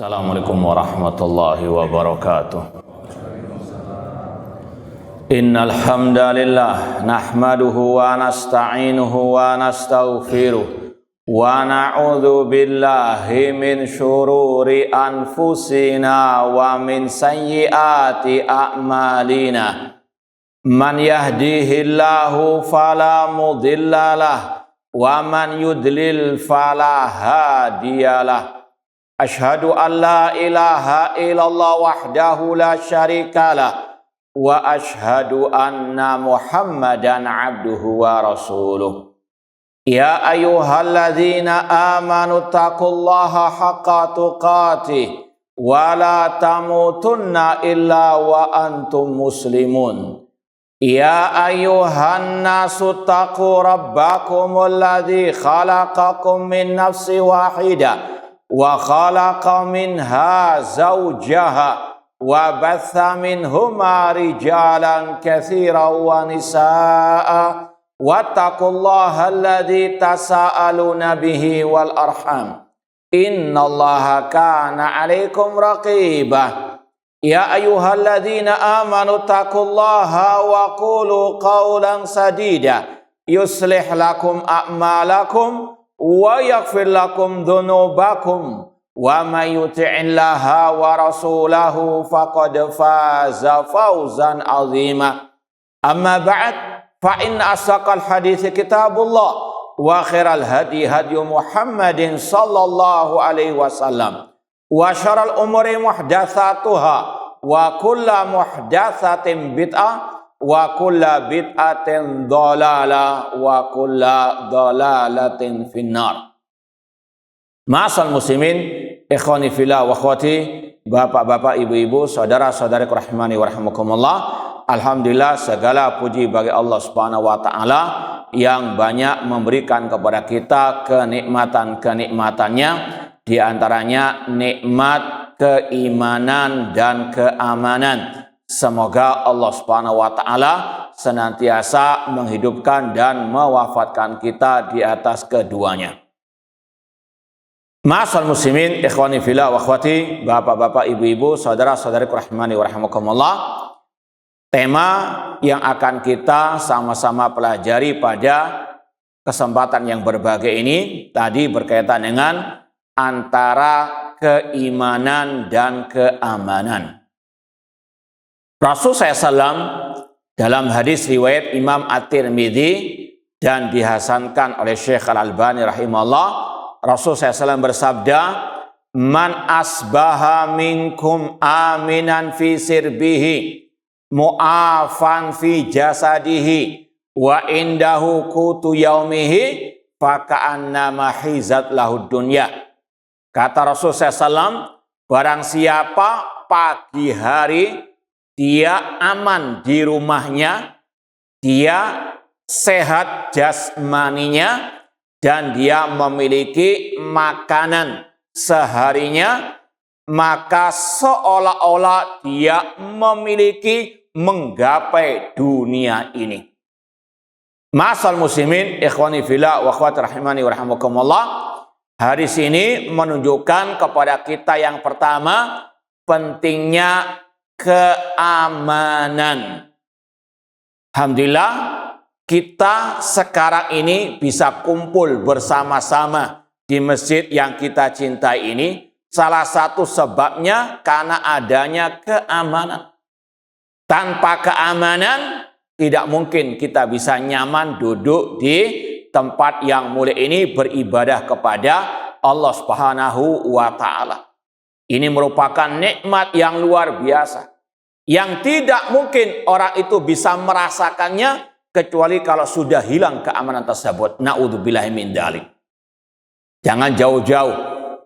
Assalamualaikum warahmatullahi wabarakatuh. Innal hamdalillah nahmaduhu wa nasta'inuhu wa nastaghfiruh wa na'udzu billahi min syururi anfusina wa min sayyiati a'malina. Man yahdihillahu fala mudhillalah wa man yudlil fala hadiyalah. Ashhadu an la ilaha illallah wahdahu la syarikalah wa ashhadu anna Muhammadan abduhu wa rasuluh. Ya ayyuhalladzina amanu taqullaha haqqa tuqatih wa la tamutunna illa wa antum muslimun. Ya ayyuhan nasu taqu rabbakumul ladzi khalaqakum min nafsin wahidah wa khalaqa minha zawjaha wa batha minhuma rijalan katsiran wa nisaa'a wattaqullaha alladzi tasaaluna bihi wal arham innallaha kana 'alaikum raqibah. Ya ayyuhalladzina amanu taqullaha wa qulu qawlan sadida yuslih lakum a'malakum wa yaghfir lakum dhunubakum wa may yuti'illaha wa rasulahu faqad faza fawzan 'azima. Amma ba'd, fa inna asdaqal hadits kitabullah wa khairal hadi hadi Muhammadin sallallahu alaihi wasallam wa syarrul umuri muhdatsatuha wa kullu muhdatsatin bid'ah wa kulla bid'atin dhalalah wa kulla dhalalatin finnar. Ma'asal muslimin, ikhwani fillah wa akhwati, bapak-bapak, ibu-ibu, saudara-saudari rahimani wa rahimakumullah. Alhamdulillah, segala puji bagi Allah Subhanahu wa taala yang banyak memberikan kepada kita kenikmatan-kenikmatannya, di antaranya nikmat keimanan dan keamanan. Semoga Allah Subhanahu wa taala senantiasa menghidupkan dan mewafatkan kita di atas keduanya. Ma'asal muslimin, ikhwani fillah wa akhwati, bapak-bapak, ibu-ibu, saudara-saudari rahimani wa rahimakumullah. Tema yang akan kita sama-sama pelajari pada kesempatan yang berbahagia ini tadi berkaitan dengan antara keimanan dan keamanan. Rasul SAW dalam hadis riwayat Imam At-Tirmidzi dan dihasankan oleh Syekh Al-Albani rahimahullah, Rasul SAW bersabda, "Man asbaha minkum aminan fi sirbihi, mu'afan fi jasadihi, wa indahu qutu yaumihi, faka'annama hizat lahud dunya." Kata Rasul SAW, barang siapa pagi hari dia aman di rumahnya, dia sehat jasmaninya, dan dia memiliki makanan seharinya, maka seolah-olah dia memiliki menggapai dunia ini. Ma'asal muslimin, ikhwani fillah wa akhwati rahimani wa rahimakumullah. Hadis ini menunjukkan kepada kita yang pertama, pentingnya keamanan. Alhamdulillah, kita sekarang ini bisa kumpul bersama-sama di masjid yang kita cintai ini. Salah satu sebabnya karena adanya keamanan. Tanpa keamanan, tidak mungkin kita bisa nyaman duduk di tempat yang mulia ini beribadah kepada Allah Subhanahu wa taala. Ini merupakan nikmat yang luar biasa, yang tidak mungkin orang itu bisa merasakannya kecuali kalau sudah hilang keamanan tersebut. Na'udzubillahi min dzalik. Jangan jauh-jauh.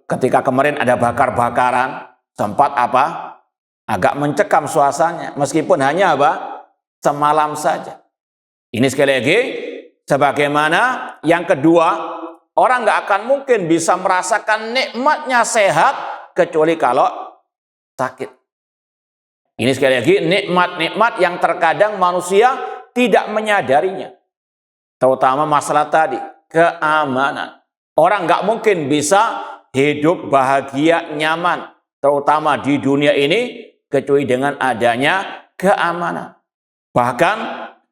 Ketika kemarin ada bakar-bakaran, sempat apa? Agak mencekam suasananya, meskipun hanya apa? Semalam saja. Ini sekali lagi, sebagaimana yang kedua, orang nggak akan mungkin bisa merasakan nikmatnya sehat kecuali kalau sakit. Ini sekali lagi nikmat-nikmat yang terkadang manusia tidak menyadarinya. Terutama masalah tadi, keamanan. Orang nggak mungkin bisa hidup bahagia, nyaman terutama di dunia ini, kecuali dengan adanya keamanan. Bahkan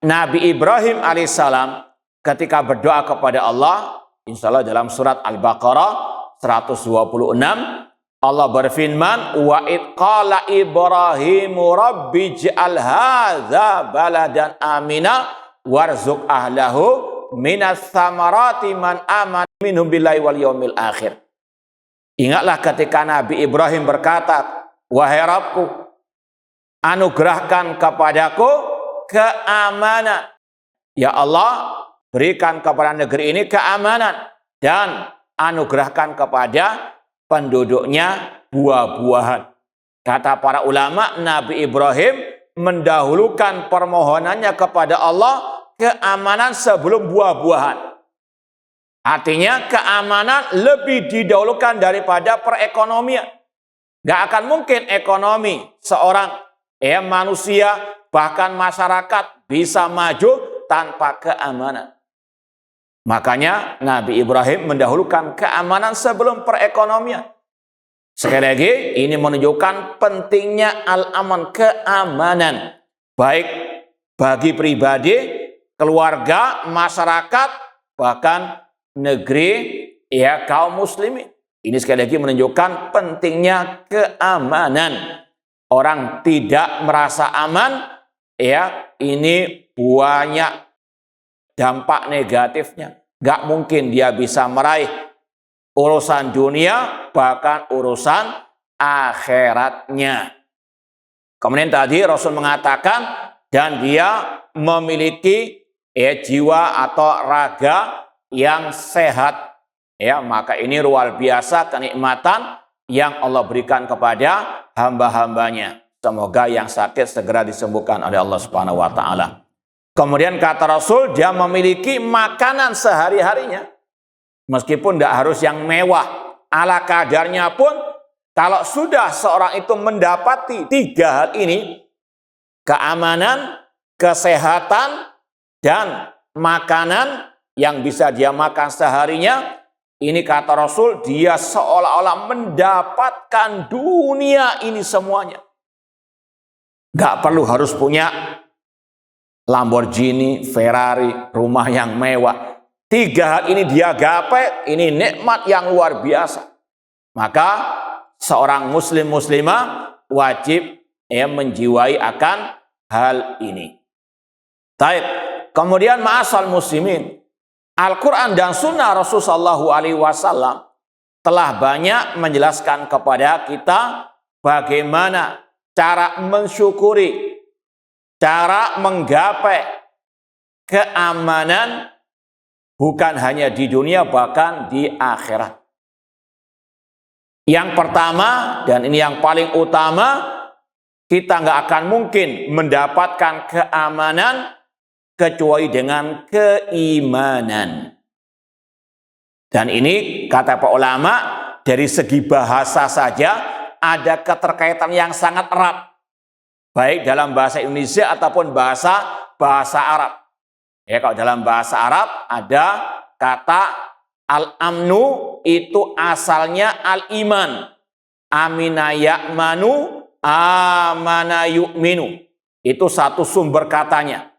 Nabi Ibrahim alaihissalam ketika berdoa kepada Allah, insya Allah dalam surat Al-Baqarah 126, Allah berfirman, wa id qala Ibrahimu rabbi ij'al hadza baladan amina warzuq ahlahu minas samarati man amana minhum billahi wal yaumil akhir. Ingatlah ketika Nabi Ibrahim berkata, wahai Rabbku, anugerahkan kepadaku keamanan. Ya Allah, berikan kepada negeri ini keamanan dan anugerahkan kepada penduduknya buah-buahan. Kata para ulama, Nabi Ibrahim mendahulukan permohonannya kepada Allah keamanan sebelum buah-buahan. Artinya keamanan lebih didahulukan daripada perekonomian. Gak akan mungkin ekonomi seorang manusia bahkan masyarakat bisa maju tanpa keamanan. Makanya Nabi Ibrahim mendahulukan keamanan sebelum perekonomian. Sekali lagi ini menunjukkan pentingnya al-aman, keamanan. Baik bagi pribadi, keluarga, masyarakat, bahkan negeri, kaum muslimin. Ini sekali lagi menunjukkan pentingnya keamanan. Orang tidak merasa aman, ini banyak dampak negatifnya. Gak mungkin dia bisa meraih urusan dunia, bahkan urusan akhiratnya. Kemudian tadi Rasul mengatakan, dan dia memiliki jiwa atau raga yang sehat. Maka ini luar biasa kenikmatan yang Allah berikan kepada hamba-hambanya. Semoga yang sakit segera disembuhkan oleh Allah Subhanahu wa taala. Kemudian kata Rasul, dia memiliki makanan sehari-harinya. Meskipun tidak harus yang mewah, ala kadarnya pun, kalau sudah seorang itu mendapati 3 hal ini, keamanan, kesehatan, dan makanan yang bisa dia makan seharinya, ini kata Rasul, dia seolah-olah mendapatkan dunia ini semuanya. Gak perlu harus punya Lamborghini, Ferrari, rumah yang mewah. 3 hal ini dia gapai, ini nikmat yang luar biasa. Maka seorang muslim-muslimah wajib menjiwai akan hal ini. Baik, kemudian ma'asal muslimin, Al-Quran dan Sunnah Rasulullah SAW telah banyak menjelaskan kepada kita bagaimana cara mensyukuri, cara menggapai keamanan bukan hanya di dunia, bahkan di akhirat. Yang pertama, dan ini yang paling utama, kita nggak akan mungkin mendapatkan keamanan kecuali dengan keimanan. Dan ini kata para ulama, dari segi bahasa saja ada keterkaitan yang sangat erat, baik dalam bahasa Indonesia ataupun bahasa Arab. Kalau dalam bahasa Arab ada kata al-amnu, itu asalnya al-iman. Amina ya'manu, amana yu'minu. Itu satu sumber katanya.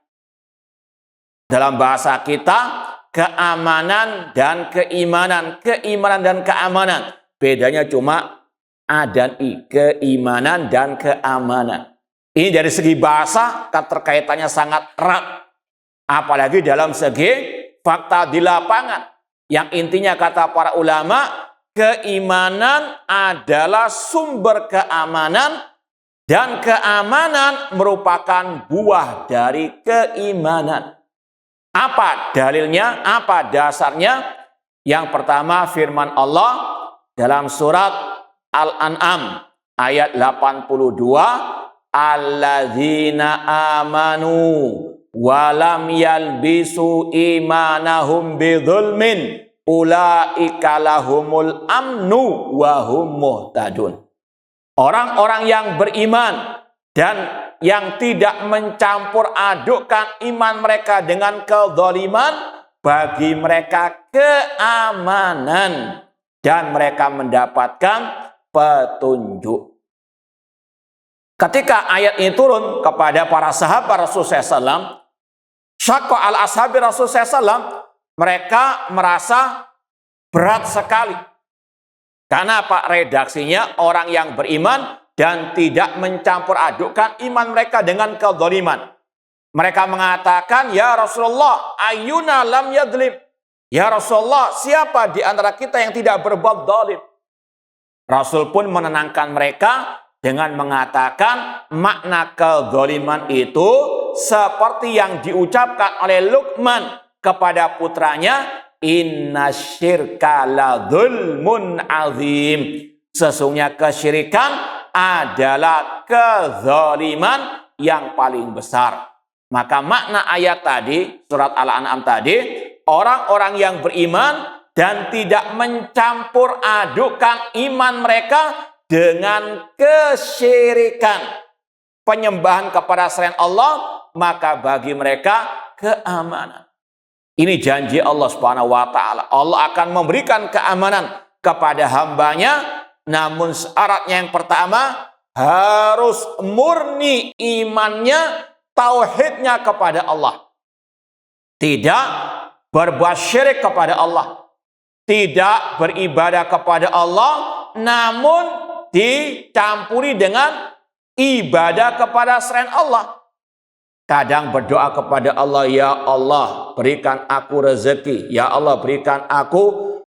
Dalam bahasa kita, keamanan dan keimanan. Keimanan dan keamanan. Bedanya cuma A dan I. Keimanan dan keamanan. Ini dari segi bahasa, keterkaitannya sangat erat. Apalagi dalam segi fakta di lapangan. Yang intinya kata para ulama, keimanan adalah sumber keamanan. Dan keamanan merupakan buah dari keimanan. Apa dalilnya? Apa dasarnya? Yang pertama firman Allah dalam surat Al-An'am ayat 82, alladzina amanu walam yalbisu imanahum bidzulmin ulaika lahumul amnu wa hum muhtadun. Orang-orang yang beriman dan yang tidak mencampur adukkan iman mereka dengan kezaliman, bagi mereka keamanan dan mereka mendapatkan petunjuk. Ketika ayat ini turun kepada para sahabat Rasulullah SAW, syaqqa al ashabi Rasulullah SAW, mereka merasa berat sekali. Karena apa? Redaksinya orang yang beriman dan tidak mencampur adukkan iman mereka dengan kezaliman. Mereka mengatakan, ya Rasulullah, ayyuna lam yadlim. Ya Rasulullah, siapa di antara kita yang tidak berbuat zalim? Rasul pun menenangkan mereka dengan mengatakan makna kezaliman itu seperti yang diucapkan oleh Luqman kepada putranya, inna syirka la dzulmun azim. Sesungguhnya kesyirikan adalah kezaliman yang paling besar. Maka makna ayat tadi, surat Al-An'am tadi, orang-orang yang beriman dan tidak mencampur adukan iman mereka dengan kesyirikan, penyembahan kepada selain Allah, maka bagi mereka keamanan. Ini janji Allah Subhanahu wa taala. Allah akan memberikan keamanan kepada hambanya, namun syaratnya yang pertama harus murni imannya, tauhidnya kepada Allah. Tidak berbuat syirik kepada Allah. Tidak beribadah kepada Allah, namun dicampuri dengan ibadah kepada selain Allah. Kadang berdoa kepada Allah, ya Allah berikan aku rezeki, ya Allah berikan aku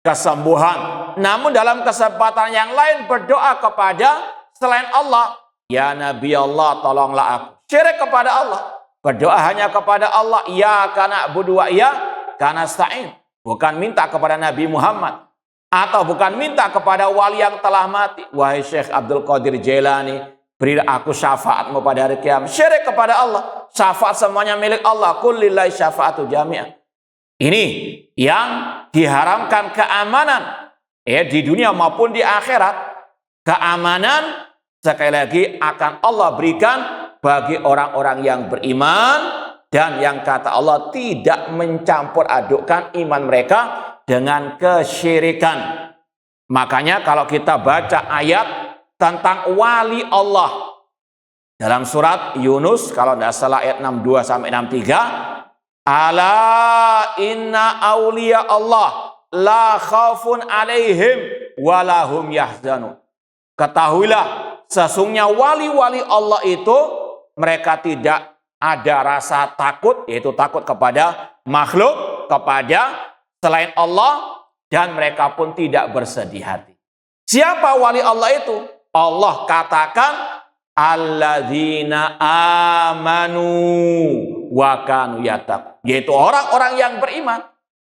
kesembuhan. Namun dalam kesempatan yang lain berdoa kepada selain Allah, ya Nabi Allah tolonglah aku. Syirik kepada Allah. Berdoa hanya kepada Allah, ya kana budu wa ya kana stain. Bukan minta kepada Nabi Muhammad, atau bukan minta kepada wali yang telah mati. Wahai Syekh Abdul Qadir Jailani, beri aku syafaatmu pada hari kiamat. Syirik kepada Allah. Syafaat semuanya milik Allah. Qul lillahi syafa'atu jami'an. Ini yang diharamkan keamanan di dunia maupun di akhirat. Keamanan sekali lagi akan Allah berikan bagi orang-orang yang beriman dan yang kata Allah tidak mencampur adukkan iman mereka dengan kesyirikan. Makanya kalau kita baca ayat tentang wali Allah dalam surat Yunus, kalau tidak salah ayat 62 sampai 63, ala inna awliya Allah la khafun alaihim walahum yahzanun. Ketahuilah sesungguhnya wali-wali Allah itu mereka tidak ada rasa takut, yaitu takut kepada makhluk, kepada selain Allah, dan mereka pun tidak bersedih hati. Siapa wali Allah itu? Allah katakan alladzina amanu wa kanu yattaqun, yaitu orang-orang yang beriman.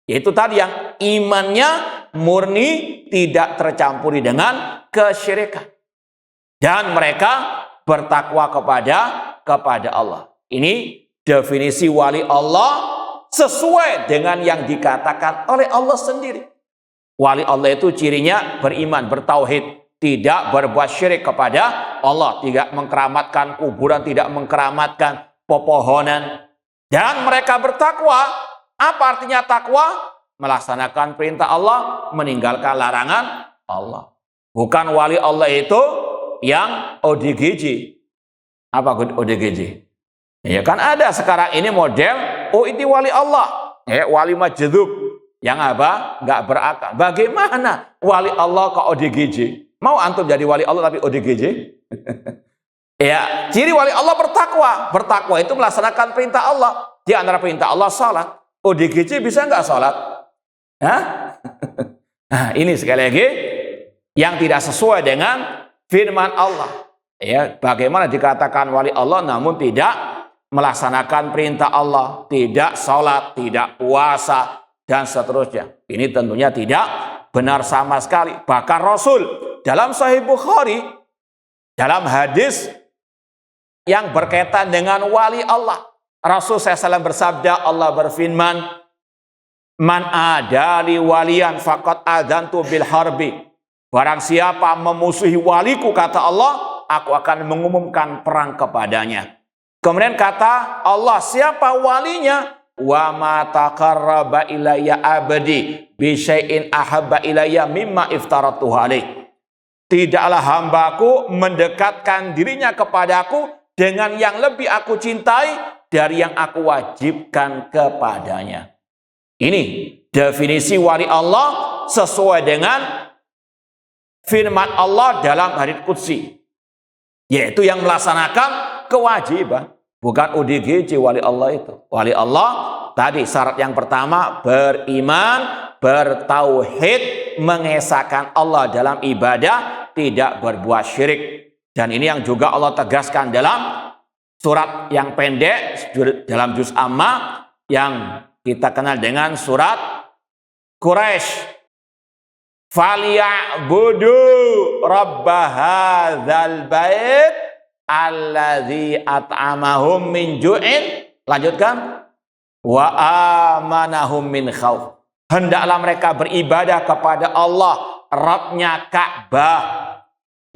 Yaitu tadi yang imannya murni, tidak tercampuri dengan kesyirikan. Dan mereka bertakwa kepada Allah. Ini definisi wali Allah sesuai dengan yang dikatakan oleh Allah sendiri. Wali Allah itu cirinya beriman, bertauhid, tidak berbuat syirik kepada Allah, tidak mengkeramatkan kuburan, tidak mengkeramatkan pepohonan, dan mereka bertakwa. Apa artinya takwa? Melaksanakan perintah Allah, meninggalkan larangan Allah. Bukan wali Allah itu yang ODGJ. Apa ODGJ? Ya kan ada sekarang ini model, oh ini wali Allah, wali majdub, yang apa? Nggak berakal. Bagaimana wali Allah ke ODGJ? Mau antum jadi wali Allah tapi ODGJ? Ya, ciri wali Allah bertakwa. Bertakwa itu melaksanakan perintah Allah. Di antara perintah Allah salat. ODGJ bisa nggak salat? Hah? Nah, ini sekali lagi yang tidak sesuai dengan firman Allah. Ya, bagaimana dikatakan wali Allah namun tidak melaksanakan perintah Allah, tidak salat, tidak puasa, dan seterusnya. Ini tentunya tidak benar sama sekali. Bahkan Rasul dalam Sahih Bukhari, dalam hadis yang berkaitan dengan wali Allah, Rasul SAW bersabda, Allah berfirman, man adali waliyan faqad adantu bil harbi. Barang siapa memusuhi waliku, kata Allah, aku akan mengumumkan perang kepadanya. Kemudian kata Allah, siapa walinya? Wa ma taqarraba ilayya abdi bi syai'in ahabba ilayya mimma iftaratuhu alaih. tidaklah hambaku mendekatkan dirinya kepadaku dengan yang lebih aku cintai dari yang aku wajibkan kepadanya. Ini definisi wali Allah sesuai dengan firman Allah dalam hadits qudsi, yaitu yang melaksanakan kewajiban. Bukan ODGJ wali Allah itu. Wali Allah tadi syarat yang pertama beriman, bertauhid, mengesahkan Allah dalam ibadah, tidak berbuat syirik. Dan ini yang juga Allah tegaskan dalam surat yang pendek dalam juz Amma yang kita kenal dengan surat Quraisy. Falyabudu rabba hadzal bait alladzi at'amahum min ju'in. Lanjutkan. Wa amanahum min khauf. Hendaklah mereka beribadah kepada Allah, Rabbnya Ka'bah,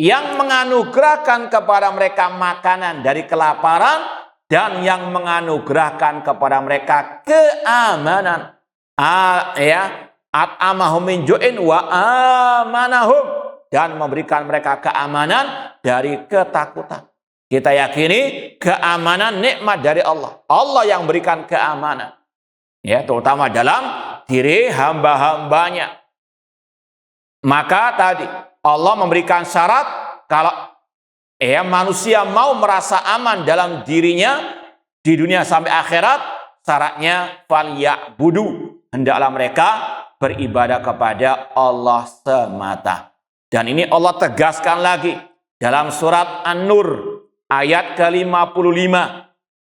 yang menganugerahkan kepada mereka makanan dari kelaparan dan yang menganugerahkan kepada mereka keamanan. At'amahum min ju'in wa amanahum, dan memberikan mereka keamanan dari ketakutan. Kita yakini keamanan nikmat dari Allah. Allah yang berikan keamanan. Ya, terutama dalam diri hamba-hambanya. Maka tadi Allah memberikan syarat kalau manusia mau merasa aman dalam dirinya di dunia sampai akhirat, syaratnya falyabudu, hendaklah mereka beribadah kepada Allah semata. Dan ini Allah tegaskan lagi dalam surat An-Nur ayat ke-55.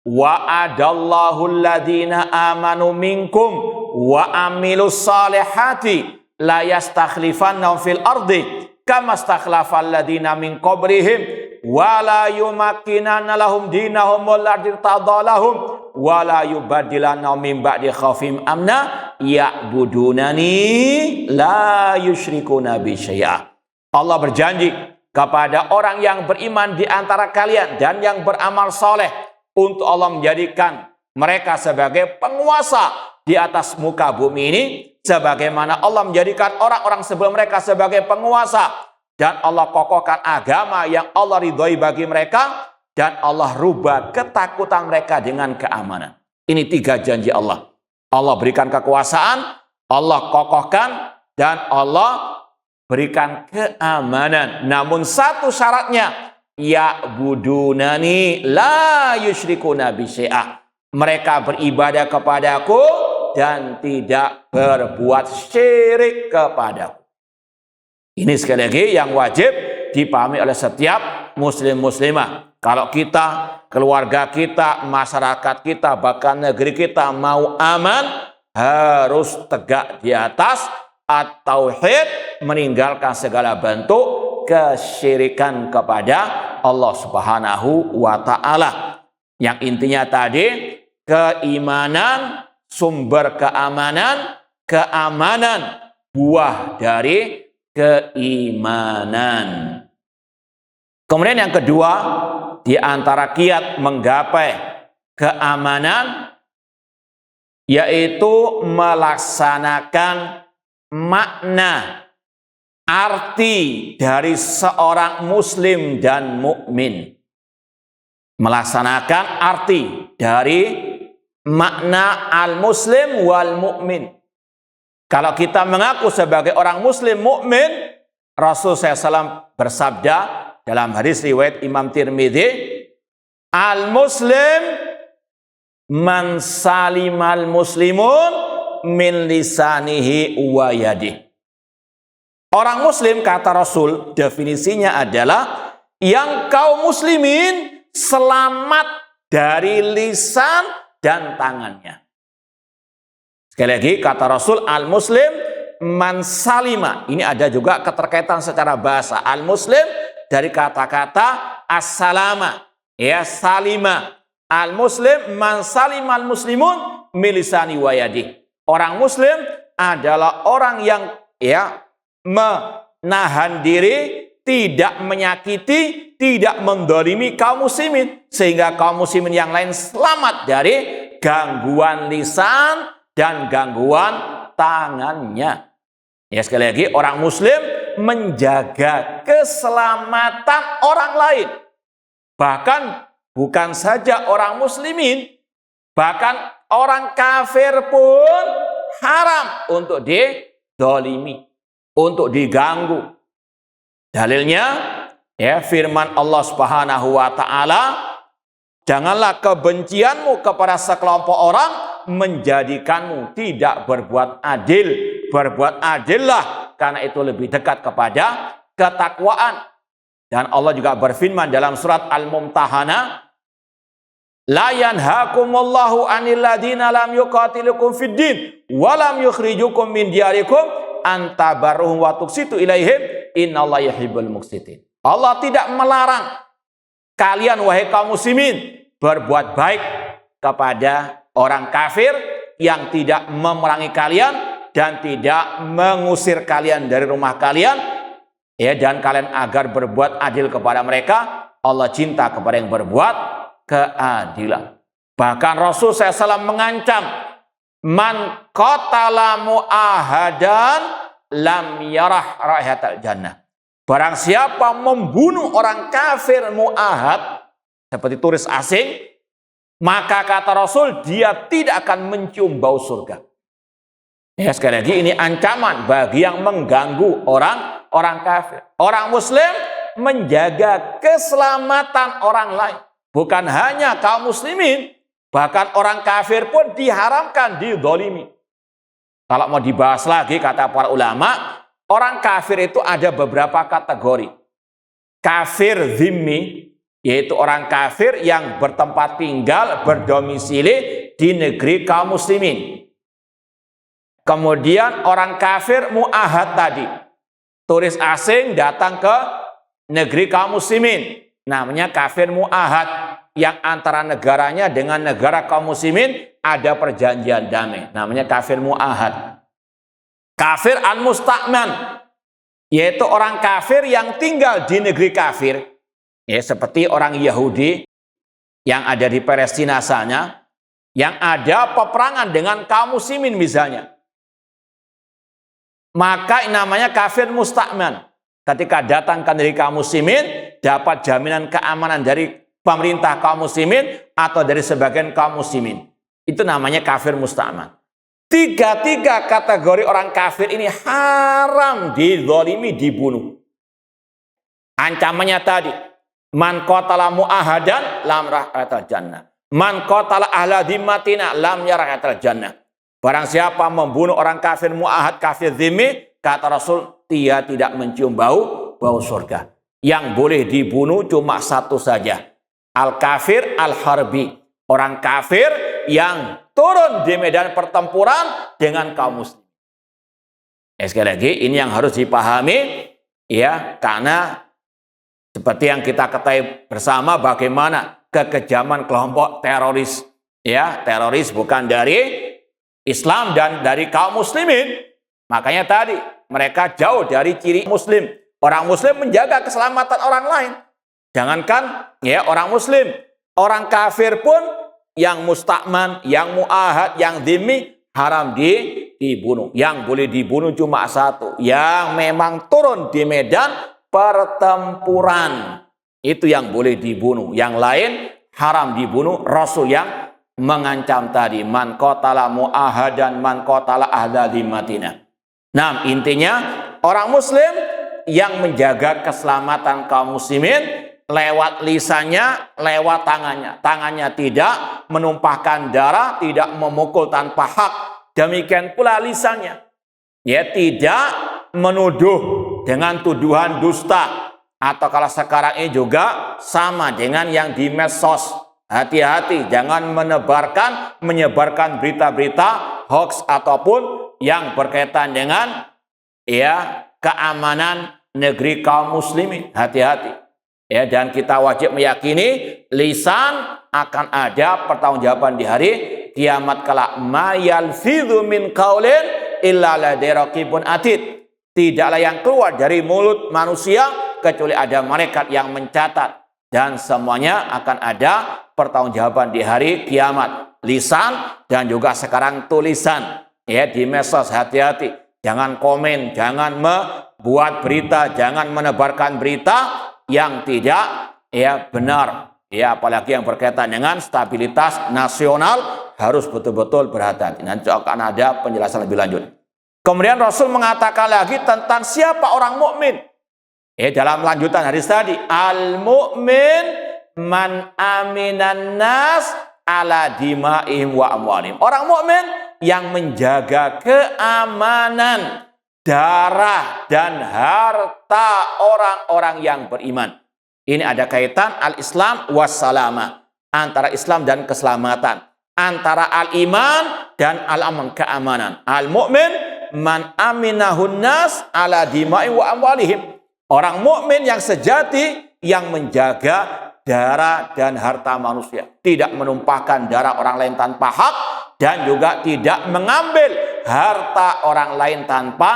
Wa'adallahu alladhina amanu minkum wa amilus salihati la yastakhlifannahum fil ardi kama stakhlafal ladina min qablihim wa la yumakkinanna lahum dinahum alladzi tadalahum wa la yubaddilannahum min ba'di khaufihim amna ya'budunani la yusyrikuna bi syai'a. Allah berjanji kepada orang yang beriman di antara kalian dan yang beramal soleh untuk Allah menjadikan mereka sebagai penguasa di atas muka bumi ini, sebagaimana Allah menjadikan orang-orang sebelum mereka sebagai penguasa, dan Allah kokohkan agama yang Allah ridhoi bagi mereka, dan Allah rubah ketakutan mereka dengan keamanan. Ini 3 janji Allah. Allah berikan kekuasaan, Allah kokohkan, dan Allah berikan keamanan. Namun satu syaratnya, ya'budunani la yusyrikuna bi syai'a. Mereka beribadah kepadaku dan tidak berbuat syirik kepadaku. Ini sekali lagi yang wajib dipahami oleh setiap muslim muslimah. Kalau kita, keluarga kita, masyarakat kita, bahkan negeri kita mau aman, harus tegak di atas at-tauhid, meninggalkan segala bentuk kesyirikan kepada Allah Subhanahu wa ta'ala. Yang intinya tadi, keimanan, sumber keamanan, keamanan, buah dari keimanan. Kemudian yang kedua, di antara kiat menggapai keamanan, yaitu melaksanakan makna, arti dari seorang muslim dan mukmin. Melaksanakan arti dari makna al-muslim wal mukmin. Kalau kita mengaku sebagai orang muslim mukmin, Rasul SAW bersabda dalam hadis riwayat Imam Tirmidzi, al-muslim man salimal muslimun min lisanihi wa yadihi. Orang muslim, kata Rasul, definisinya adalah yang kaum muslimin selamat dari lisan dan tangannya. Sekali lagi, kata Rasul, al-muslim man salima. Ini ada juga keterkaitan secara bahasa. Al-muslim dari kata-kata as-salama, ya, salima. Al-muslim man salimal muslimun min lisani wa yadihi. Orang muslim adalah orang yang menahan diri, tidak menyakiti, tidak mendolimi kaum muslimin, sehingga kaum muslimin yang lain selamat dari gangguan lisan dan gangguan tangannya. Ya, sekali lagi, orang muslim menjaga keselamatan orang lain. Bahkan bukan saja orang muslimin, bahkan orang kafir pun haram untuk didolimi, untuk diganggu. Dalilnya ya firman Allah Subhanahu wa taala, janganlah kebencianmu kepada sekelompok orang menjadikanmu tidak berbuat adil. Berbuat adillah, karena itu lebih dekat kepada ketakwaan. Dan Allah juga berfirman dalam surat Al-Mumtahanah, la yanhakumullahu 'anil ladzina lam yuqatilukum fid din wa lam yukhrijukum min diyarikum an tabarruhum wa tuqsitu ilaihim innallaha yuhibbul muqsitin. Allah tidak melarang kalian wahai kaum muslimin berbuat baik kepada orang kafir yang tidak memerangi kalian dan tidak mengusir kalian dari rumah kalian, ya, dan kalian agar berbuat adil kepada mereka. Allah cinta kepada yang berbuat keadilan. Bahkan Rasul SAW mengancam, man qatala mu'ahadan lam yarah raihatal jannah. Barang siapa membunuh orang kafir mu'ahad, seperti turis asing, maka kata Rasul, dia tidak akan mencium bau surga. Ya, sekali lagi ini ancaman bagi yang mengganggu orang kafir. Orang muslim menjaga keselamatan orang lain. Bukan hanya kaum muslimin, bahkan orang kafir pun diharamkan didolimi. Kalau mau dibahas lagi kata para ulama, orang kafir itu ada beberapa kategori. Kafir zimmi, yaitu orang kafir yang bertempat tinggal, berdomisili di negeri kaum muslimin. Kemudian orang kafir mu'ahad tadi, turis asing datang ke negeri kaum muslimin, namanya kafir mu'ahad, yang antara negaranya dengan negara kaum muslimin ada perjanjian damai, namanya kafir mu'ahad. Kafir an-musta'man, yaitu orang kafir yang tinggal di negeri kafir, ya, seperti orang Yahudi yang ada di Palestina sana, yang ada peperangan dengan kaum muslimin misalnya. Maka namanya kafir musta'man. Ketika datang ke negeri kaum muslimin, dapat jaminan keamanan dari pemerintah kaum muslimin atau dari sebagian kaum muslimin. Itu namanya kafir musta'man. Tiga kategori orang kafir ini haram dizalimi, dibunuh. Ancamannya tadi, man qatala mu'ahadan lam yarahal jannah. Man qatala ahla dhimmatina lam yarahal jannah. Barang siapa membunuh orang kafir mu'ahad, kafir zimmi, kata Rasul, dia tidak mencium bau surga. Yang boleh dibunuh cuma satu saja. Al-kafir al-harbi. Orang kafir yang turun di medan pertempuran dengan kaum muslim. Sekali lagi, ini yang harus dipahami, ya, karena seperti yang kita ketahui bersama bagaimana kekejaman kelompok teroris. Ya, teroris bukan dari Islam dan dari kaum muslimin. Makanya tadi mereka jauh dari ciri muslim. Orang muslim menjaga keselamatan orang lain. Jangankan ya orang muslim, orang kafir pun yang musta'man, yang mu'ahad, yang dhimmi haram dibunuh. Yang boleh dibunuh cuma satu, yang memang turun di medan pertempuran. Itu yang boleh dibunuh. Yang lain haram dibunuh. Rasul yang mengancam tadi, man qatala mu'ahadan man qatala ahla dhimmatina. Nah, intinya orang muslim yang menjaga keselamatan kaum muslimin lewat lisannya, lewat tangannya. Tangannya tidak menumpahkan darah, tidak memukul tanpa hak. Demikian pula lisannya, ya, tidak menuduh dengan tuduhan dusta. Atau kalau sekarang ini juga sama dengan yang di medsos. Hati-hati, jangan menyebarkan berita-berita hoax ataupun yang berkaitan dengan ya keamanan negeri kaum muslimin. Hati-hati. Ya, dan kita wajib meyakini lisan akan ada pertanggungjawaban di hari kiamat kelak. Ma yalfidhu min qaulin illa ladaihi raqibun atid. Tidaklah yang keluar dari mulut manusia kecuali ada malaikat yang mencatat. Dan semuanya akan ada pertanggungjawaban di hari kiamat. Lisan dan juga sekarang tulisan. Ya, di medsos, hati-hati. Jangan komen, jangan buat berita, jangan menebarkan berita yang tidak benar. Apalagi yang berkaitan dengan stabilitas nasional harus betul-betul berhati-hati. Nanti akan ada penjelasan lebih lanjut. Kemudian Rasul mengatakan lagi tentang siapa orang mukmin. Dalam lanjutan hadis tadi, al-mu'min man aminan nas ala dima'ihim wa amwalihim. Orang mukmin yang menjaga keamanan darah dan harta orang-orang yang beriman. Ini ada kaitan al-Islam wassalamah, antara Islam dan keselamatan, antara al-iman dan al-aman, keamanan. Al-mu'min man aminahun nas ala dima'ihim wa amwalihim. Orang mukmin yang sejati yang menjaga darah dan harta manusia, tidak menumpahkan darah orang lain tanpa hak dan juga tidak mengambil harta orang lain tanpa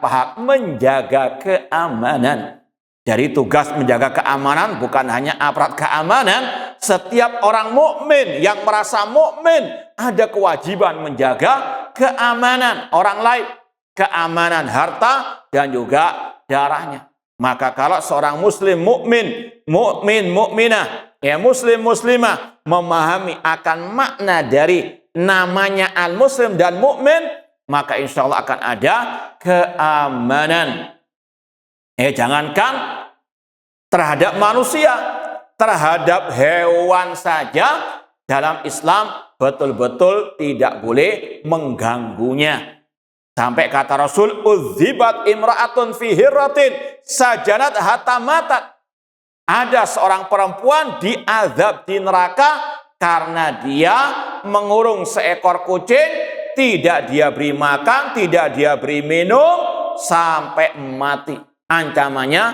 hak, menjaga keamanan. Dari tugas menjaga keamanan bukan hanya aparat keamanan, setiap orang mukmin yang merasa mukmin ada kewajiban menjaga keamanan orang lain, keamanan harta dan juga darahnya. Maka kalau seorang muslim mukminah, muslim muslimah memahami akan makna dari namanya al-muslim dan mukmin, maka insya Allah akan ada keamanan. Jangankan terhadap manusia, terhadap hewan saja dalam Islam betul-betul tidak boleh mengganggunya. Sampai kata Rasul, udzibat imra'atun fi hirratin sajanat hatamatat. Ada seorang perempuan diazab di neraka karena dia mengurung seekor kucing, tidak dia beri makan, tidak dia beri minum sampai mati. Ancamannya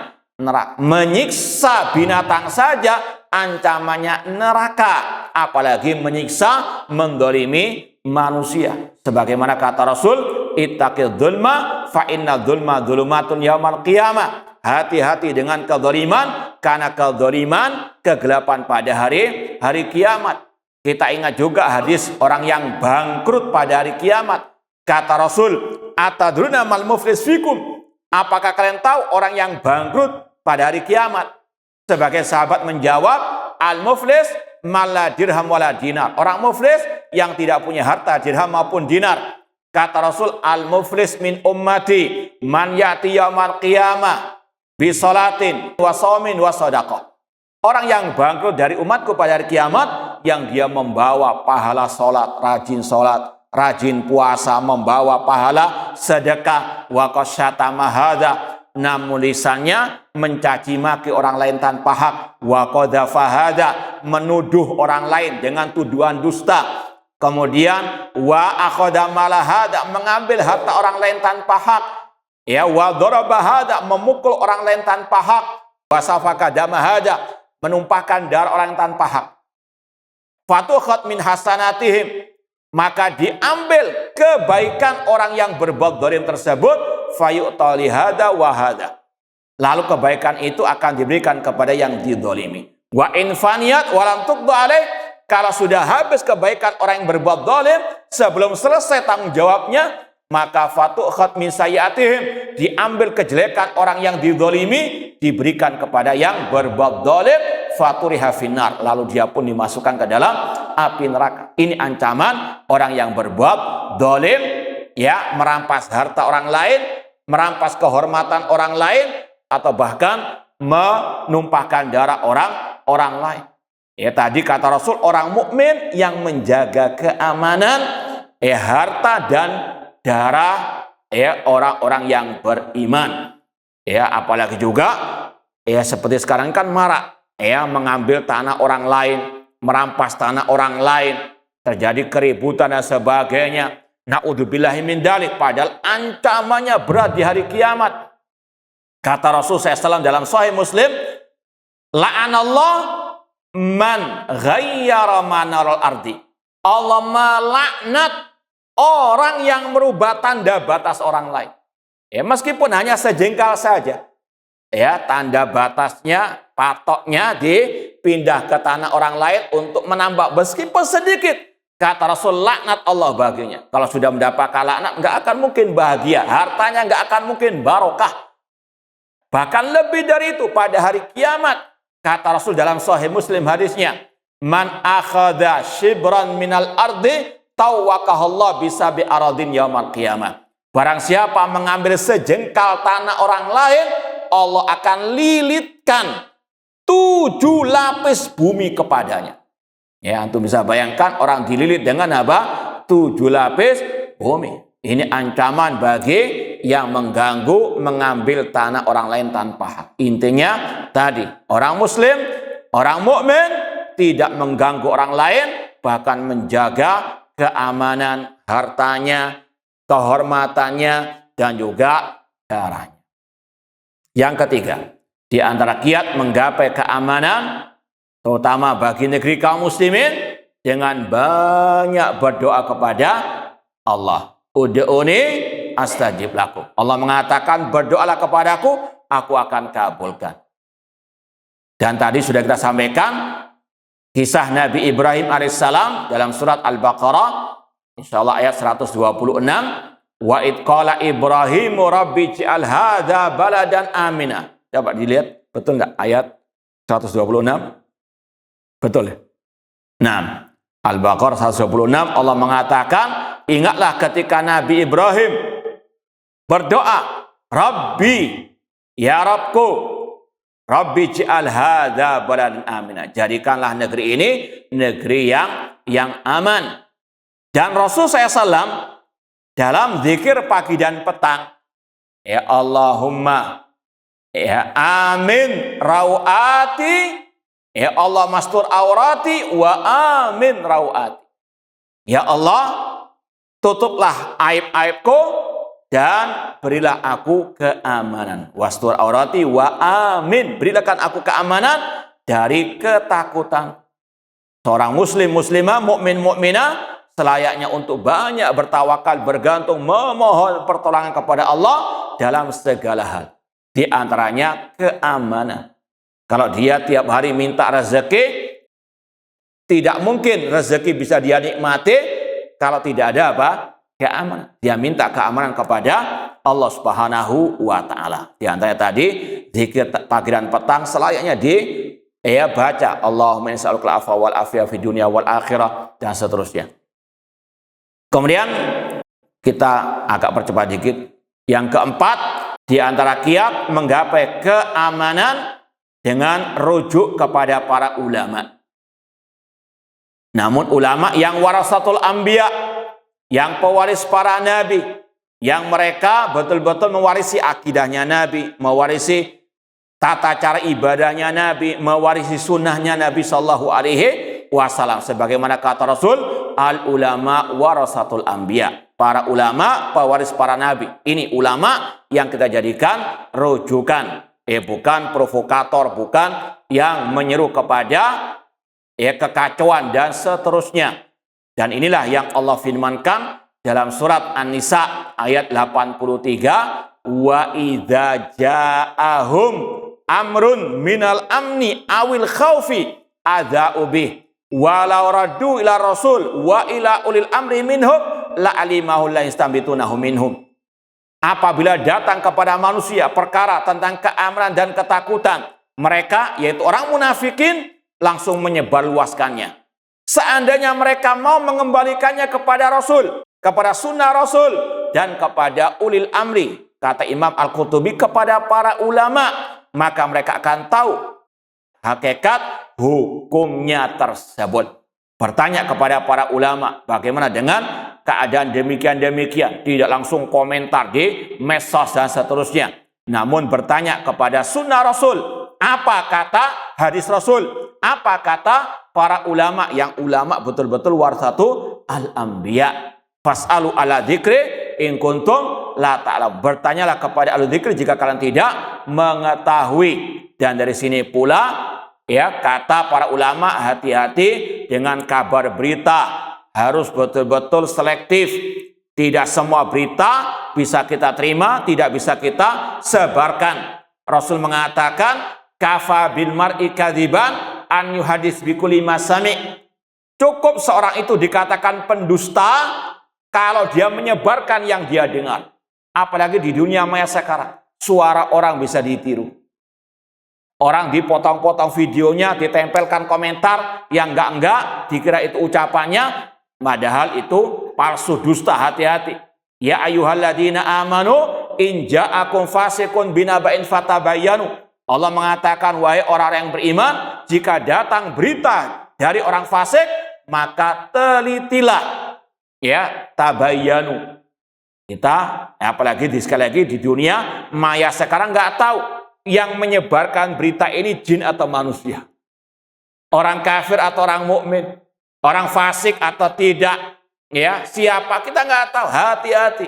neraka. Menyiksa binatang saja ancamannya neraka, apalagi menyiksa, mendolimi manusia. Sebagaimana kata Rasul, ittaqid dzulma fa inna dzulma dzulumatun yaumal qiyamah. Hati-hati dengan kezaliman, karena kezaliman kegelapan pada hari kiamat. Kita ingat juga hadis orang yang bangkrut pada hari kiamat. Kata Rasul, atadruna mal muflis fikum? Apakah kalian tahu orang yang bangkrut pada hari kiamat? Sebagai sahabat menjawab, al-muflis malla dirham wala dinar. Orang muflis yang tidak punya harta dirham maupun dinar. Kata Rasul, al-muflis min ummati man ya'ti yaumal qiyamah bi sholatin wa shaumin wa shadaqah. Orang yang bangkrut dari umatku pada hari kiamat yang dia membawa pahala sholat, rajin puasa, membawa pahala sedekah, wa qasyatama hadza, namun lisannya mencaci maki orang lain tanpa hak, wa qadhafa hadza, menuduh orang lain dengan tuduhan dusta. Kemudian wa akhadha mala hadza, mengambil harta orang lain tanpa hak. Wa daraba hadza, memukul orang lain tanpa hak. Wa safaka dama hadza, menumpahkan darah orang tanpa hak. Fatukhad min hasanatihim, maka diambil kebaikan orang yang berbuat zalim tersebut, fayu'tali hada wa hada. Lalu kebaikan itu akan diberikan kepada yang dizalimi. Wa in faniyat wa lam tuqda alaih, kalau sudah habis kebaikan orang yang berbuat zalim sebelum selesai tanggung jawabnya, maka fatukhad min sayyi'atihim, diambil kejelekan orang yang dizalimi diberikan kepada yang berbuat zalim, faturiha finnar, lalu dia pun dimasukkan ke dalam api neraka. Ini ancaman orang yang berbuat zalim, merampas harta orang lain, merampas kehormatan orang lain, atau bahkan menumpahkan darah orang lain. Tadi kata Rasul, orang mukmin yang menjaga keamanan harta dan darah orang-orang yang beriman. Apalagi juga seperti sekarang kan marak mengambil tanah orang lain, merampas tanah orang lain, terjadi keributan dan sebagainya. Na'udzubillahi min dzalik, padahal ancamannya berat di hari kiamat. Kata Rasul SAW dalam Sahih Muslim, la'anallah man ghayyara manaral ardi. Allah melaknat orang yang merubah tanda batas orang lain. Meskipun hanya sejengkal saja. Tanda batasnya, patoknya dipindah ke tanah orang lain untuk menambah meskipun sedikit. Kata Rasul, laknat Allah baginya. Kalau sudah mendapatkan laknat, nggak akan mungkin bahagia. Hartanya nggak akan mungkin barokah. Bahkan lebih dari itu pada hari kiamat. Kata Rasul dalam Sahih Muslim hadisnya, man akhadha shibran minal ardi tawwakahallah bisabi aradin yaumal qiyamah. Barang siapa mengambil sejengkal tanah orang lain, Allah akan lilitkan 7 lapis bumi kepadanya. Ya, antum bisa bayangkan orang dililit dengan apa? 7 lapis bumi. Ini ancaman bagi yang mengganggu mengambil tanah orang lain tanpa hak. Intinya tadi, orang muslim, orang mukmin tidak mengganggu orang lain, bahkan menjaga keamanan hartanya, kehormatannya, dan juga darahnya. Yang ketiga, di antara kiat menggapai keamanan, terutama bagi negeri kaum muslimin, dengan banyak berdoa kepada Allah. Ud'uni astajib lakum. Allah mengatakan, berdoalah kepadaku, aku akan kabulkan. Dan tadi sudah kita sampaikan kisah Nabi Ibrahim alaihissalam dalam surat Al-Baqarah, insyaallah ayat 126. Wa id qala Ibrahimu rabbi ij'al hadza baladan amina. Coba dilihat, betul enggak ayat 126? Betul ya? Nah, Al-Baqarah 126 Allah mengatakan, ingatlah ketika Nabi Ibrahim berdoa, Rabbi, ya Rabbku, Rabbi ij'al hadza baladan amina. Jadikanlah negeri ini negeri yang aman. Dan Rasul SAW dalam zikir pagi dan petang, ya Allahumma, ya amin rawati, ya Allah mastur aurati wa amin rawati. Ya Allah, tutuplah aib-aibku dan berilah aku keamanan. Wastur aurati wa amin, berilah aku keamanan dari ketakutan. Seorang muslim muslimah, mukmin mukminah selayaknya untuk banyak bertawakal, bergantung, memohon pertolongan kepada Allah dalam segala hal. Di antaranya keamanan. Kalau dia tiap hari minta rezeki, tidak mungkin rezeki bisa dia nikmati kalau tidak ada apa? Keamanan. Dia minta keamanan kepada Allah Subhanahu wa taala. Di antaranya tadi zikir pagi dan petang selayaknya baca Allahumma inni as'aluka al-'afwa wal afiyah fid dunya wal akhirah dan seterusnya. Kemudian kita agak percepat dikit. Yang keempat, di antara kiat menggapai keamanan dengan rujuk kepada para ulama. Namun ulama yang warasatul anbiya, yang pewaris para nabi, yang mereka betul-betul mewarisi akidahnya Nabi, mewarisi tata cara ibadahnya Nabi, mewarisi sunnahnya Nabi Sallallahu Alaihi Wasallam. Sebagaimana kata Rasul, al ulama warasatul anbiya. Para ulama pewaris para nabi. Ini ulama yang kita jadikan rujukan. Bukan provokator, bukan yang menyeru kepada kekacauan dan seterusnya. Dan inilah yang Allah firmankan dalam surat An-Nisa ayat 83, wa idza ja'ahum amrun minal amni awil khaufi adza'u bih walau raddu ila rasul wa ila ulil amri minhum la alimahu la yastambitunahu minhum. Apabila datang kepada manusia perkara tentang keamanan dan ketakutan, mereka yaitu orang munafikin langsung menyebarluaskannya. Seandainya mereka mau mengembalikannya kepada Rasul, kepada sunnah Rasul, dan kepada ulil amri, kata Imam Al-Qurtubi, kepada para ulama, maka mereka akan tahu hakikat hukumnya tersebut. Bertanya kepada para ulama, bagaimana dengan keadaan demikian-demikian. Tidak langsung komentar di medsos dan seterusnya. Namun bertanya kepada sunnah Rasul. Apa kata hadis Rasul? Apa kata para ulama, yang ulama betul-betul warsatu al-anbiya. Fas'alu ala dzikri in kuntum la ta'lam. Bertanyalah kepada ahli dzikir jika kalian tidak mengetahui. Dan dari sini pula kata para ulama, hati-hati dengan kabar berita. Harus betul-betul selektif. Tidak semua berita bisa kita terima, tidak bisa kita sebarkan. Rasul mengatakan, kafa bil mar'i kadziban an yuhadits bi kulli ma sami'. Cukup seorang itu dikatakan pendusta kalau dia menyebarkan yang dia dengar. Apalagi di dunia maya sekarang. suara orang bisa ditiru. Orang dipotong-potong videonya, ditempelkan komentar yang enggak, dikira itu ucapannya, padahal itu palsu, dusta. Hati-hati. Ya ayyuhalladzina amanu in ja'akum fasiqun binaba'in fatabayyanu. Allah mengatakan, wahai orang yang beriman, jika datang berita dari orang fasik, maka telitilah. Ya, tabayyanu. Kita, apalagi sekali lagi di dunia maya sekarang nggak tahu yang menyebarkan berita ini jin atau manusia, orang kafir atau orang mukmin, orang fasik atau tidak, ya siapa kita nggak tahu. Hati-hati.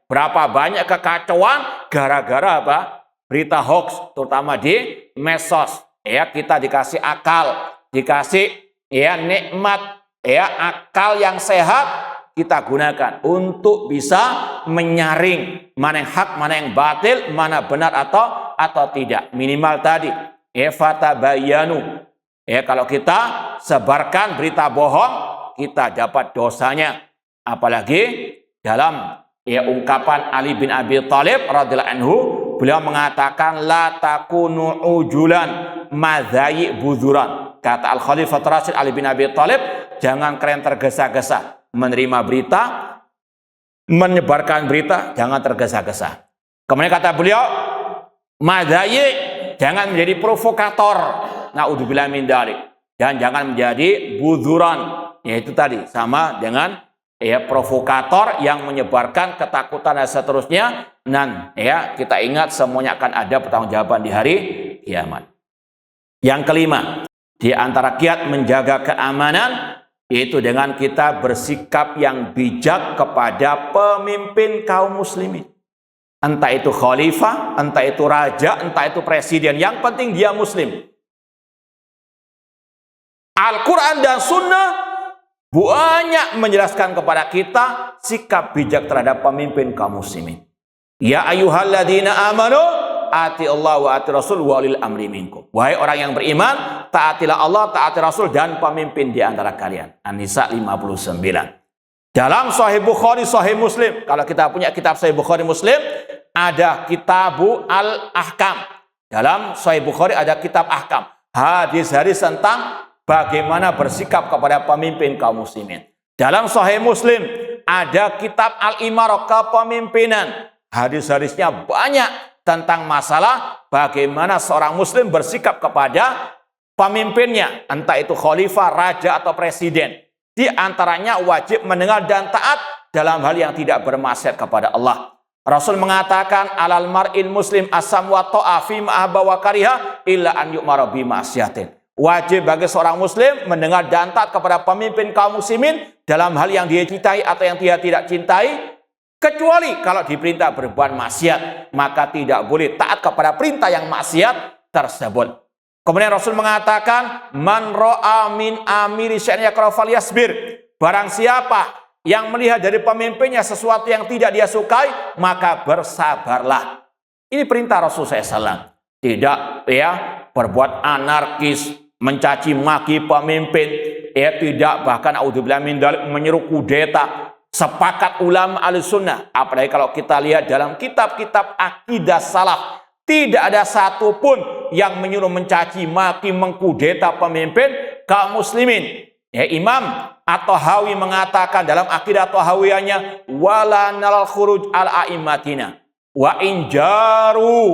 Berapa banyak kekacauan gara-gara apa? Berita hoax, terutama di medsos. Ya, kita dikasih akal, dikasih ya nikmat, ya akal yang sehat kita gunakan untuk bisa menyaring mana yang hak, mana yang batil, mana benar atau tidak. Minimal tadi, fatabayyanu. Ya, kalau kita sebarkan berita bohong, kita dapat dosanya. Apalagi dalam ungkapan Ali bin Abi Thalib radhiyallahu anhu, beliau mengatakan la takunu ujulan madzayi budzuran. Kata Al Khalifah Rasyid Ali bin Abi Thalib, jangan kalian tergesa-gesa menerima berita, menyebarkan berita, jangan tergesa-gesa. Kemudian kata beliau, madzayi, jangan menjadi provokator, naudzubillah min dzalik, dan jangan menjadi budzuran, yaitu tadi sama dengan provokator yang menyebarkan ketakutan dan seterusnya. Dan kita ingat semuanya akan ada pertanggungjawaban di hari kiamat. Yang kelima, di antara kiat menjaga keamanan yaitu dengan kita bersikap yang bijak kepada pemimpin kaum muslimin. Entah itu khalifah, entah itu raja, entah itu presiden, yang penting dia muslim. Al-Quran dan Sunnah banyak menjelaskan kepada kita sikap bijak terhadap pemimpin kaum muslimin. Ya ayyuhalladzina amanu ati Allah wa ati Rasul wa ulil amri minkum. Wahai orang yang beriman, taatilah Allah, taati Rasul dan pemimpin di antara kalian. An-Nisa 59. Dalam Sahih Bukhari, Sahih Muslim, kalau kita punya kitab Sahih Bukhari Muslim, ada Kitabu Al-Ahkam. Dalam Sahih Bukhari ada kitab Ahkam. Hadis-hadis tentang bagaimana bersikap kepada pemimpin kaum muslimin. Dalam Sahih Muslim ada kitab Al-Imarah, kepemimpinan. Hadis-hadisnya banyak tentang masalah bagaimana seorang muslim bersikap kepada pemimpinnya, entah itu khalifah, raja atau presiden. Di antaranya wajib mendengar dan taat dalam hal yang tidak bermaksiat kepada Allah. Rasul mengatakan alal mar'il muslim asam wa ta'a fi ma ahabba wa kariha illa an yu'mara bi ma'siyatin. Wajib bagi seorang muslim mendengar dan taat kepada pemimpin kaum muslimin dalam hal yang dia cintai atau yang dia tidak cintai, kecuali kalau diperintah berbuat maksiat, maka tidak boleh taat kepada perintah yang maksiat tersebut. Kemudian Rasul mengatakan, man ra'a min amiri syai'an yakrahu falyasbir. Barang siapa yang melihat dari pemimpinnya sesuatu yang tidak dia sukai, maka bersabarlah. Ini perintah Rasul SAW. Tidak berbuat anarkis, mencaci maki pemimpin, tidak bahkan audzubillah min dzalik menyeru kudeta. Sepakat ulama Ahlussunnah, apalagi kalau kita lihat dalam kitab-kitab akidah salaf, tidak ada satupun yang menyuruh mencaci maki, mengkudeta pemimpin kaum muslimin. Imam At-Tahawi mengatakan dalam akidah Tahawiyahnya, wala nalal khuruj al a'immatina wa injaru,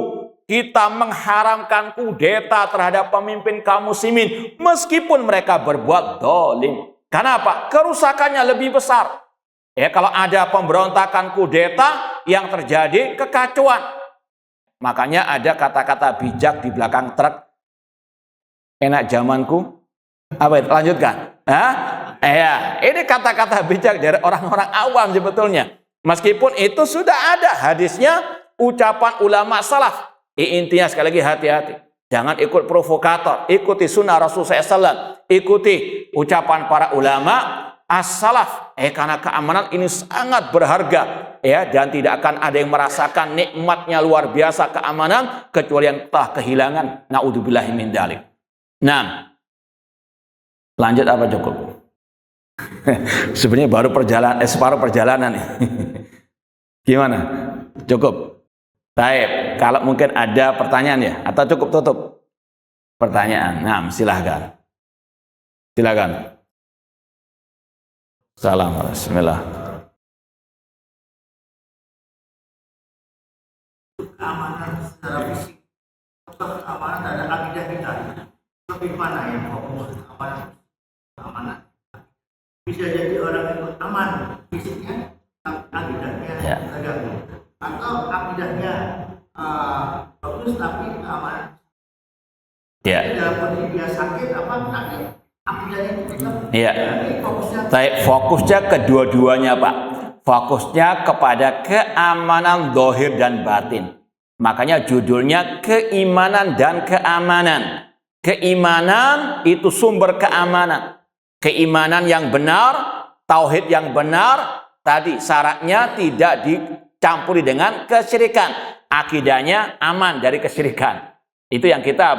kita mengharamkan kudeta terhadap pemimpin kaum muslimin meskipun mereka berbuat dolim. Kenapa? Kerusakannya lebih besar. Kalau ada pemberontakan kudeta yang terjadi kekacauan. Makanya ada kata-kata bijak di belakang truk. Enak zamanku. Apa itu? Lanjutkan. Ini kata-kata bijak dari orang-orang awam sebetulnya. Meskipun itu sudah ada hadisnya, ucapan ulama salaf. Intinya sekali lagi hati-hati. Jangan ikut provokator. Ikuti sunnah Rasul SAW. Ikuti ucapan para ulama as-salaf, karena keamanan ini sangat berharga, dan tidak akan ada yang merasakan nikmatnya luar biasa keamanan kecuali yang telah kehilangan. Naudzubillahi min dzalik. Nah, lanjut apa cukup? Sebenarnya baru separuh perjalanan nih. Gimana? Cukup? Baik, kalau mungkin ada pertanyaan ya, atau cukup tutup pertanyaan. Nah, silahkan. Silakan. Salam. Bismillah. Keamanan secara fisik atau keamanan dari akidah kita lebih mana yang fokus keamanan? Bisa jadi orang itu aman fisiknya, akidahnya terganggu, atau akidahnya bagus tapi keamanan. Ya. Dalam kondisi dia sakit apa sakit, akidahnya itu tetap. Ya. Fokusnya kedua-duanya, Pak. Fokusnya kepada keamanan zahir dan batin. Makanya judulnya keimanan dan keamanan. Keimanan itu sumber keamanan. Keimanan yang benar, tauhid yang benar, tadi syaratnya tidak dicampuri dengan kesyirikan. Akidahnya aman dari kesyirikan. Itu yang kita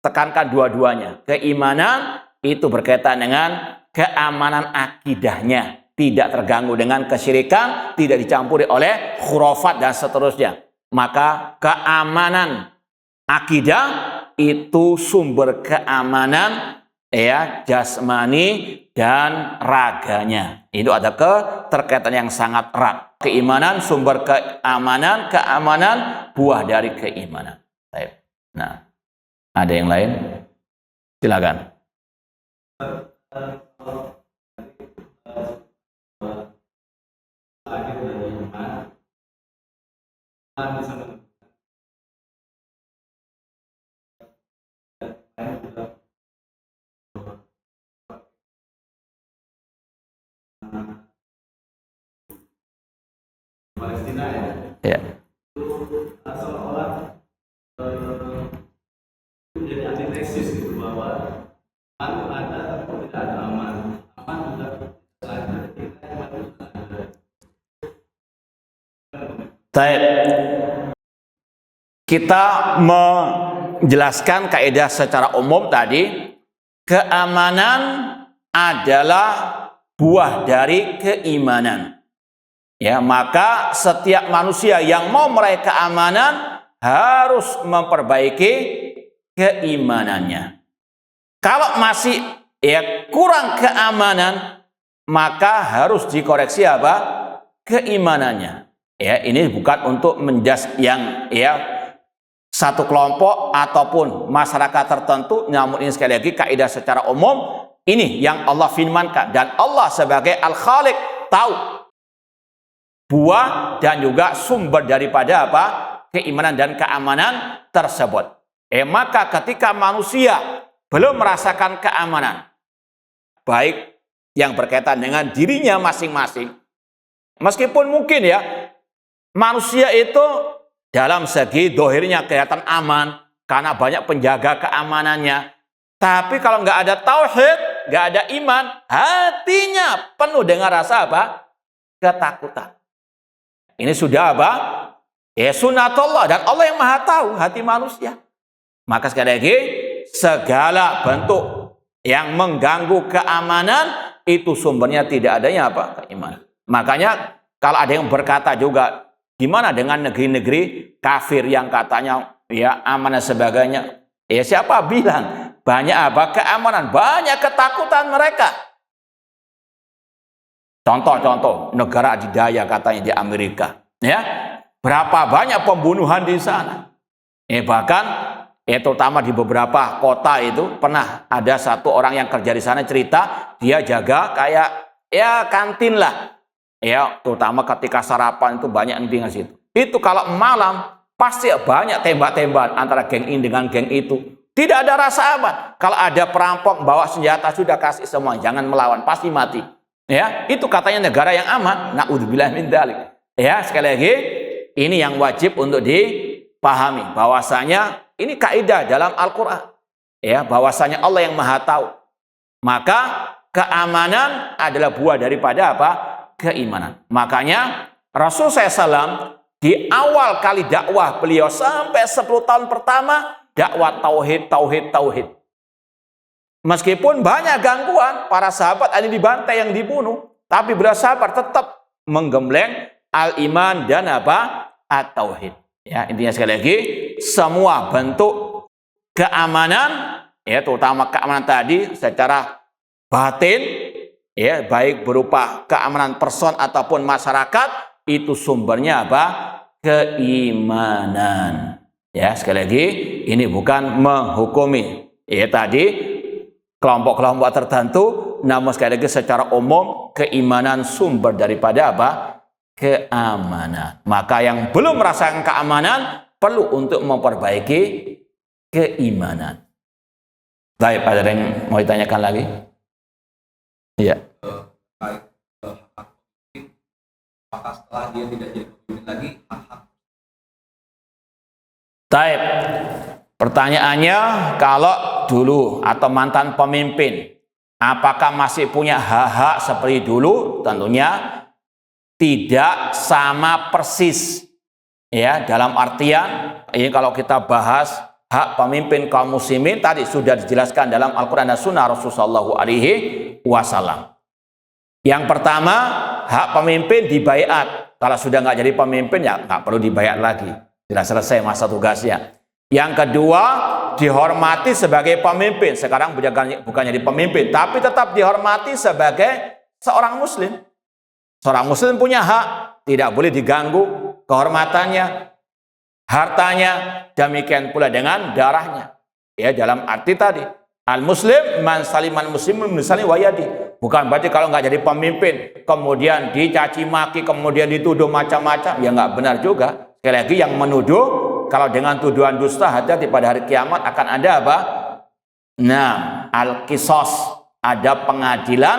tekankan dua-duanya. Keimanan itu berkaitan dengan keamanan akidahnya. Tidak terganggu dengan kesyirikan, tidak dicampuri oleh khurafat dan seterusnya. Maka keamanan akidah itu sumber keamanan jasmani dan raganya. Itu ada keterkaitan yang sangat erat. Keimanan sumber keamanan, keamanan buah dari keimanan. Nah, ada yang lain? Silakan. Palestina ya. Seolah-olah menjadi antitesis gitu bahwa ada atau tidak ada aman juga ada ketika ada. Kita menjelaskan kaidah secara umum tadi, keamanan adalah buah dari keimanan. Ya, maka setiap manusia yang mau meraih keamanan harus memperbaiki keimanannya. Kalau masih kurang keamanan, maka harus dikoreksi keimanannya. Ya, ini bukan untuk menjas yang satu kelompok ataupun masyarakat tertentu, namun ini sekali lagi kaidah secara umum, ini yang Allah firmankan, dan Allah sebagai Al-Khaliq tahu buah dan juga sumber daripada keimanan dan keamanan tersebut. Maka ketika manusia belum merasakan keamanan, baik yang berkaitan dengan dirinya masing-masing, meskipun mungkin manusia itu dalam segi dohirnya kelihatan aman karena banyak penjaga keamanannya, tapi kalau nggak ada tauhid, nggak ada iman, hatinya penuh dengan rasa ketakutan. Ini sudah sunatullah, dan Allah yang maha tahu hati manusia. Maka sekali lagi, segala bentuk yang mengganggu keamanan itu sumbernya tidak adanya keimanan. Makanya kalau ada yang berkata juga, gimana dengan negeri-negeri kafir yang katanya aman dan sebagainya? Siapa bilang banyak keamanan, banyak ketakutan mereka. Contoh negara adidaya katanya di Amerika, berapa banyak pembunuhan di sana. Bahkan terutama di beberapa kota itu pernah ada satu orang yang kerja di sana cerita, dia jaga kayak kantin lah. Terutama ketika sarapan itu banyak yang tinggal situ. Itu kalau malam pasti banyak tembak-tembakan antara geng ini dengan geng itu. Tidak ada rasa aman. Kalau ada perampok bawa senjata, sudah kasih semua, jangan melawan, pasti mati. Itu katanya negara yang aman. Na'udzubillah min dzalik. Sekali lagi, ini yang wajib untuk dipahami, bahwasanya ini kaidah dalam Al-Qur'an. Bahwasanya Allah yang maha tahu. Maka keamanan adalah buah daripada keimanan. Makanya Rasul SAW di awal kali dakwah beliau sampai 10 tahun pertama dakwah tauhid. Meskipun banyak gangguan, para sahabat ada dibantai, yang dibunuh, tapi beliau sabar tetap menggembleng al-iman dan at-tauhid. Ya, intinya sekali lagi, semua bentuk keamanan, ya, terutama keamanan tadi secara batin, ya, baik berupa keamanan person ataupun masyarakat, itu sumbernya apa? Keimanan. Ya, sekali lagi, ini bukan menghukumi. Ya, tadi kelompok-kelompok tertentu, namun sekali lagi secara umum keimanan sumber daripada apa? Keamanan. Maka yang belum merasakan keamanan perlu untuk memperbaiki keimanan. Baik, ada yang mau ditanyakan lagi? Iya. Maka setelah dia tidak jadi pemimpin lagi, hak-hak. Baik. Pertanyaannya, kalau dulu atau mantan pemimpin, apakah masih punya hak-hak seperti dulu? Tentunya tidak sama persis, ya, dalam artian ini kalau kita bahas hak pemimpin kaum muslimin tadi sudah dijelaskan dalam Al-Quran dan Sunnah Rasulullah SAW. Yang pertama, hak pemimpin dibaiat. Kalau sudah nggak jadi pemimpin, ya nggak perlu dibaiat lagi, sudah selesai masa tugasnya. Yang kedua, dihormati sebagai pemimpin. Sekarang bukan jadi pemimpin, tapi tetap dihormati sebagai seorang muslim. Seorang muslim punya hak, tidak boleh diganggu kehormatannya, hartanya, demikian pula dengan darahnya. Ya, dalam arti tadi, al-muslim man saliman muslimun min lisani wa yadi. Bukan berarti kalau nggak jadi pemimpin, kemudian dicaci maki, kemudian dituduh macam-macam, ya nggak benar juga. Sekali lagi, yang menuduh, kalau dengan tuduhan dusta, hati-hati pada hari kiamat akan ada apa? Nah, al-qisas, ada pengadilan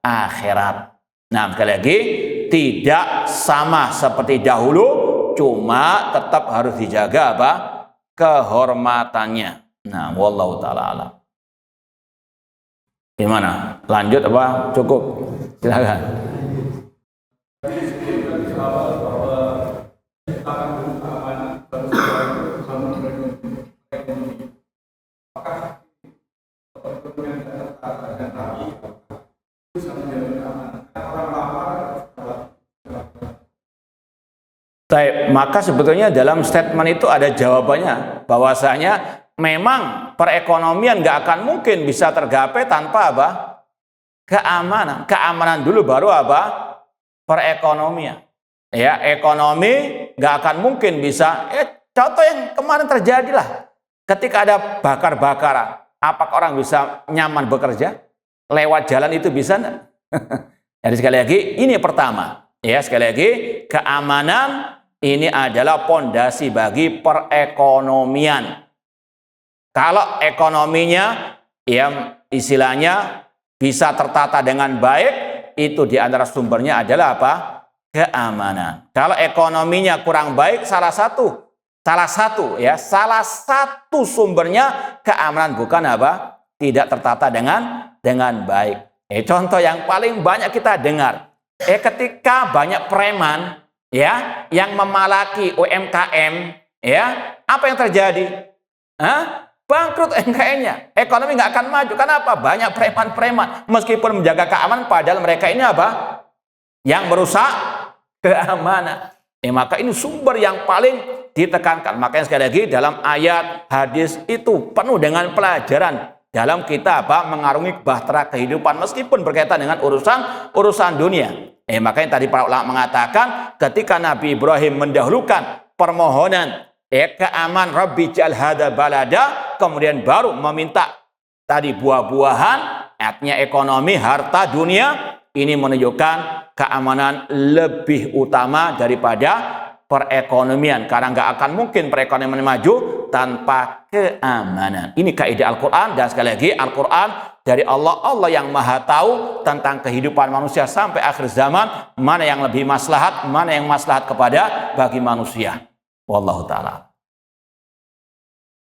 akhirat. Nah, sekali lagi, tidak sama seperti dahulu, cuma tetap harus dijaga apa? Kehormatannya. Nah, wallahu ta'ala alam. Gimana? Lanjut apa? Cukup? Silakan. Maka sebetulnya dalam statement itu ada jawabannya, bahwasanya memang perekonomian nggak akan mungkin bisa tergapai tanpa apa? Keamanan. Keamanan dulu baru apa? Perekonomian. Ya, ekonomi nggak akan mungkin bisa. Contoh yang kemarin terjadilah, ketika ada bakar-bakaran, apakah orang bisa nyaman bekerja? Lewat jalan itu bisa enggak? Jadi sekali lagi, ini pertama. Ya, sekali lagi, keamanan ini adalah pondasi bagi perekonomian. Kalau ekonominya, ya, istilahnya bisa tertata dengan baik, itu di antara sumbernya adalah apa? Keamanan. Kalau ekonominya kurang baik, salah satu sumbernya keamanan, bukan apa? Tidak tertata dengan baik. Contoh yang paling banyak kita dengar, ketika banyak preman, ya, yang memalaki UMKM, ya, apa yang terjadi? Bangkrut UMKM-nya, ekonomi nggak akan maju. Kenapa? Banyak preman-preman, meskipun menjaga keamanan, padahal mereka ini apa? Yang merusak keamanan. Maka ini sumber yang paling ditekankan. Makanya sekali lagi, dalam ayat hadis itu penuh dengan pelajaran dalam kita apa? Mengarungi bahtera kehidupan, meskipun berkaitan dengan urusan dunia. Makanya tadi para ulama mengatakan, ketika Nabi Ibrahim mendahulukan permohonan keaman Rabbi ja'al hadza balada, kemudian baru meminta tadi buah-buahan, artinya ekonomi, harta, dunia. Ini menunjukkan keamanan lebih utama daripada perekonomian, karena nggak akan mungkin perekonomian maju tanpa keamanan. Ini kaidah Al-Quran, dan sekali lagi, Al-Quran dari Allah yang maha tahu tentang kehidupan manusia sampai akhir zaman, mana yang lebih maslahat, mana yang maslahat kepada bagi manusia. Wallahu ta'ala.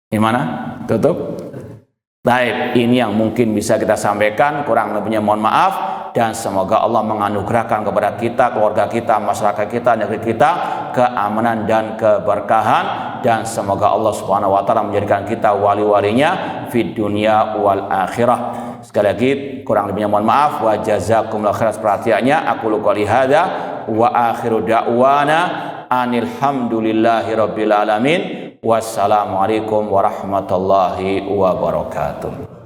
Gimana? Tutup? Baik, ini yang mungkin bisa kita sampaikan, kurang lebihnya mohon maaf, dan semoga Allah menganugerahkan kepada kita, keluarga kita, masyarakat kita, negeri kita, keamanan dan keberkahan, dan semoga Allah Subhanahu wa ta'ala menjadikan kita wali-walinya fid dunya wal akhirah. Sekali lagi, kurang lebihnya mohon maaf, wa jazakumullahu khairan perhatiannya. Aku qouli hadza wa akhiru da'wana Anilhamdulillahirabbil alamin. Wassalamualaikum warahmatullahi wabarakatuh.